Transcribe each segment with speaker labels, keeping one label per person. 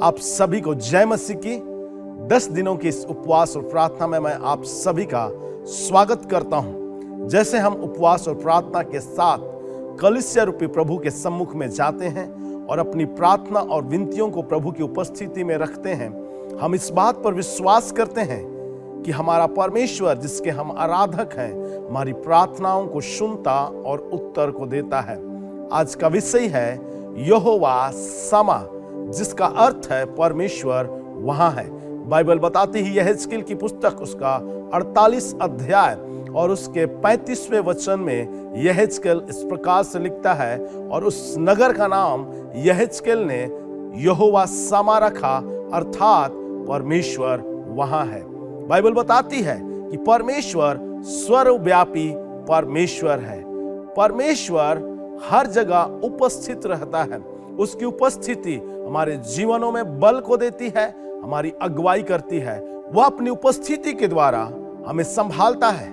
Speaker 1: आप सभी को जय मसीह की 10 दिनों की इस उपवास और प्रार्थना में मैं आप सभी का स्वागत करता हूं। जैसे हम उपवास और प्रार्थना के साथ कलीसिया रूपी प्रभु के सम्मुख में जाते हैं और अपनी प्रार्थना और विनतियों को प्रभु की उपस्थिति में रखते हैं, हम इस बात पर विश्वास करते हैं कि हमारा परमेश्वर जिसके हम आराधक हैं, हमारी प्रार्थनाओं को सुनता और उत्तर को देता है। आज का विषय है यहोवा समा, जिसका अर्थ है परमेश्वर वहां है। बाइबल बताती है यहेजकेल की पुस्तक उसका 48 अध्याय और उसके 35वें वचन में यहेजकेल इस प्रकार से लिखता है, और उस नगर का नाम यहेजकेल ने यहोवा समा रखा, अर्थात परमेश्वर वहां है। बाइबल बताती है कि परमेश्वर सर्वव्यापी परमेश्वर है। परमेश्वर हर जगह उपस्थित रहता है। उसकी उपस्थिति हमारे जीवनों में बल को देती है, हमारी अगुवाई करती है। वह अपनी उपस्थिति के द्वारा हमें संभालता है।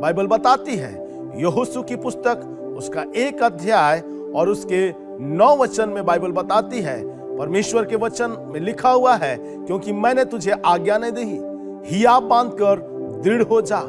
Speaker 1: बाइबल बताती है यहोशू की पुस्तक उसका 1 अध्याय और उसके 9 वचन में बाइबल बताती है, परमेश्वर के वचन में लिखा हुआ है, क्योंकि मैंने तुझे आज्ञा नहीं दी, हिया बांधकर दृढ़ हो जा,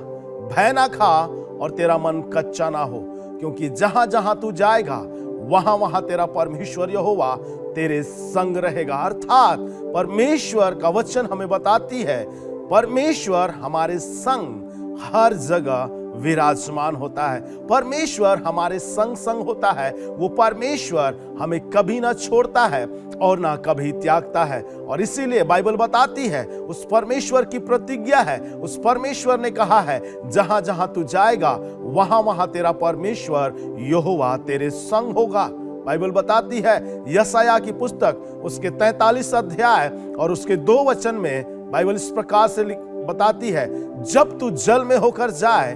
Speaker 1: भय ना खा और तेरा मन कच्चा ना हो, क्योंकि जहां जहां तू जाएगा वहां वहां तेरा परमेश्वर यहोवा तेरे संग रहेगा। अर्थात परमेश्वर का वचन हमें बताती है परमेश्वर हमारे संग हर जगह विराजमान होता है। परमेश्वर हमारे संग संग होता है। वो परमेश्वर हमें कभी ना छोड़ता है और ना कभी त्यागता है। और इसीलिए बाइबल बताती है उस परमेश्वर की प्रतिज्ञा है। उस परमेश्वर ने कहा है जहां जहां तू जाएगा वहां वहां तेरा परमेश्वर यहोवा तेरे संग होगा। बाइबल बताती है यशायाह की पुस्तक उसके 43 अध्याय और उसके 2 वचन में बाइबल इस प्रकार से बताती है, जब तू जल में होकर जाए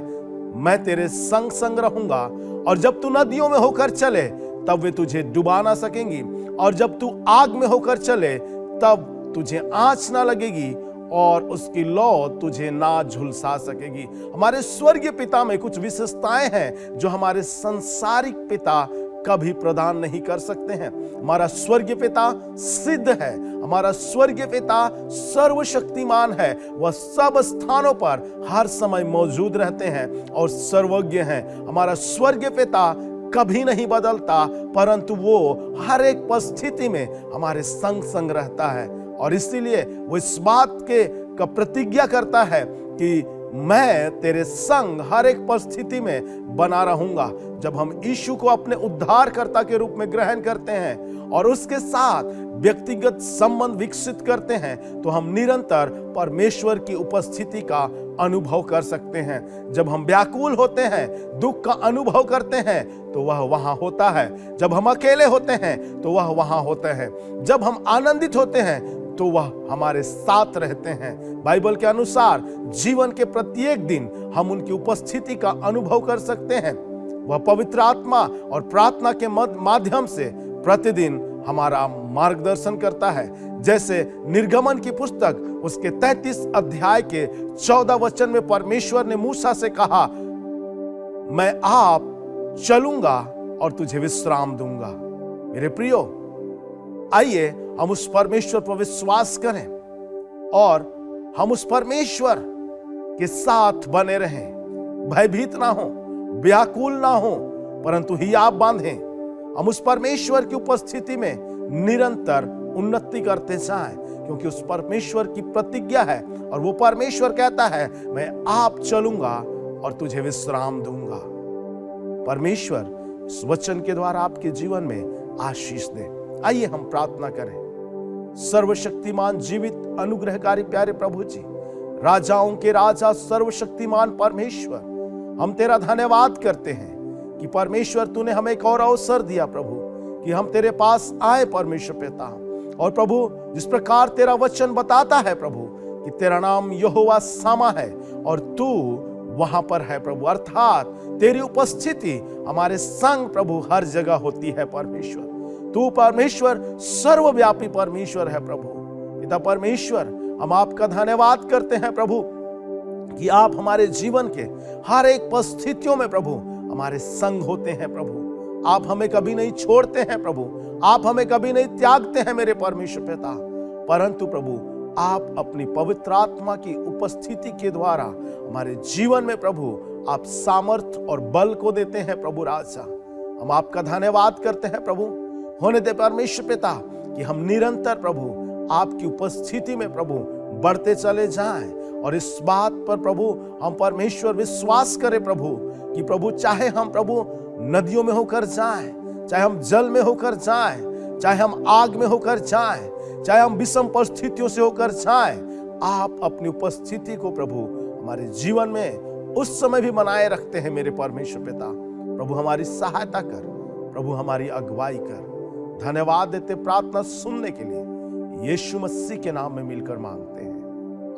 Speaker 1: मैं तेरे संग संग रहूंगा, और जब तू नदियों में होकर चले तब वे तुझे डुबा ना सकेंगी, और जब तू आग में होकर चले तब तुझे आंच ना लगेगी और उसकी लौ तुझे ना झुलसा सकेगी। हमारे स्वर्गीय पिता में कुछ विशेषताएं हैं जो हमारे सांसारिक पिता कभी प्रदान नहीं कर सकते हैं। हमारा स्वर्गीय पिता सिद्ध है, हमारा स्वर्गीय पिता सर्वशक्तिमान है। वह सब स्थानों पर हर समय मौजूद रहते हैं और सर्वज्ञ हैं। हमारा स्वर्गीय पिता कभी नहीं बदलता, परंतु वो हर एक परिस्थिति में हमारे संग संग रहता है। और इसीलिए वो इस बात का प्रतिज्ञा करता है कि मैं तेरे संग हर एक परिस्थिति में बना रहूंगा। जब हम यीशु को अपने उद्धारकर्ता के रूप में ग्रहण करते हैं और उसके साथ व्यक्तिगत संबंध विकसित करते हैं तो हम निरंतर परमेश्वर की उपस्थिति का अनुभव कर सकते हैं। जब हम व्याकुल होते हैं, दुख का अनुभव करते हैं तो वह वहां होता है। जब हम अकेले होते हैं तो वह वहां होते हैं। जब हम आनंदित होते हैं तो वह हमारे साथ रहते हैं। बाइबल के अनुसार जीवन के प्रत्येक दिन हम उनकी उपस्थिति का अनुभव कर सकते हैं। वह पवित्र आत्मा और प्रार्थना के माध्यम से प्रतिदिन हमारा मार्गदर्शन करता है। जैसे निर्गमन की पुस्तक उसके 33 अध्याय के 14 वचन में परमेश्वर ने मूसा से कहा, मैं आप चलूंगा और तुझे विश्राम दूंगा। मेरे प्रियो, आइए हम उस परमेश्वर पर विश्वास करें और हम उस परमेश्वर के साथ बने रहें। भयभीत ना हो, व्याकुल ना हो, परंतु हियाव बांधें। हम उस परमेश्वर की उपस्थिति में निरंतर उन्नति करते जाएं, क्योंकि उस परमेश्वर की प्रतिज्ञा है और वो परमेश्वर कहता है, मैं आप चलूंगा और तुझे विश्राम दूंगा। परमेश्वर इस वचन के द्वारा आपके जीवन में आशीष दे। आइए हम प्रार्थना करें। सर्वशक्तिमान जीवित अनुग्रहकारी प्यारे प्रभु जी, राजाओं के राजा सर्वशक्तिमान परमेश्वर, हम तेरा धन्यवाद करते हैं कि परमेश्वर तूने हमें एक और अवसर दिया प्रभु कि हम तेरे पास आए परमेश्वर पिता। और प्रभु जिस प्रकार तेरा वचन बताता है प्रभु कि तेरा नाम यहोवा समा है और तू वहां पर है प्रभु, अर्थात तेरी उपस्थिति हमारे संग प्रभु हर जगह होती है। परमेश्वर तू परमेश्वर सर्वव्यापी परमेश्वर है प्रभु। पिता परमेश्वर, हम आपका धन्यवाद करते हैं प्रभु कि आप हमारे जीवन के हर एक परिस्थितियों में प्रभु हमारे संग होते हैं प्रभु। आप हमें कभी नहीं छोड़ते हैं प्रभु, आप हमें कभी नहीं त्यागते हैं मेरे परमेश्वर पिता। परंतु प्रभु आप अपनी पवित्र आत्मा की उपस्थिति के द्वारा हमारे जीवन में प्रभु आप सामर्थ और बल को देते हैं प्रभु राजा। हम आपका धन्यवाद करते हैं प्रभु। होने दे परमेश्वर पिता कि हम निरंतर प्रभु आपकी उपस्थिति में प्रभु बढ़ते चले जाएं, और इस बात पर प्रभु हम परमेश्वर विश्वास करें प्रभु कि प्रभु चाहे हम प्रभु नदियों में होकर जाएं, चाहे हम जल में होकर जाएं, चाहे हम आग में होकर जाएं, चाहे हम विषम परिस्थितियों से होकर जाएं, आप अपनी उपस्थिति को प्रभु हमारे जीवन में उस समय भी बनाए रखते हैं मेरे परमेश्वर पिता। प्रभु हमारी सहायता कर, प्रभु हमारी अगुवाई कर। धन्यवाद देते प्रार्थना सुनने के लिए यीशु मसीह के नाम में मिलकर मांगते हैं,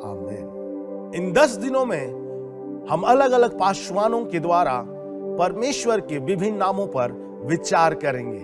Speaker 1: आमीन। इन 10 दिनों में हम अलग अलग पाशवानों के द्वारा परमेश्वर के विभिन्न नामों पर विचार करेंगे।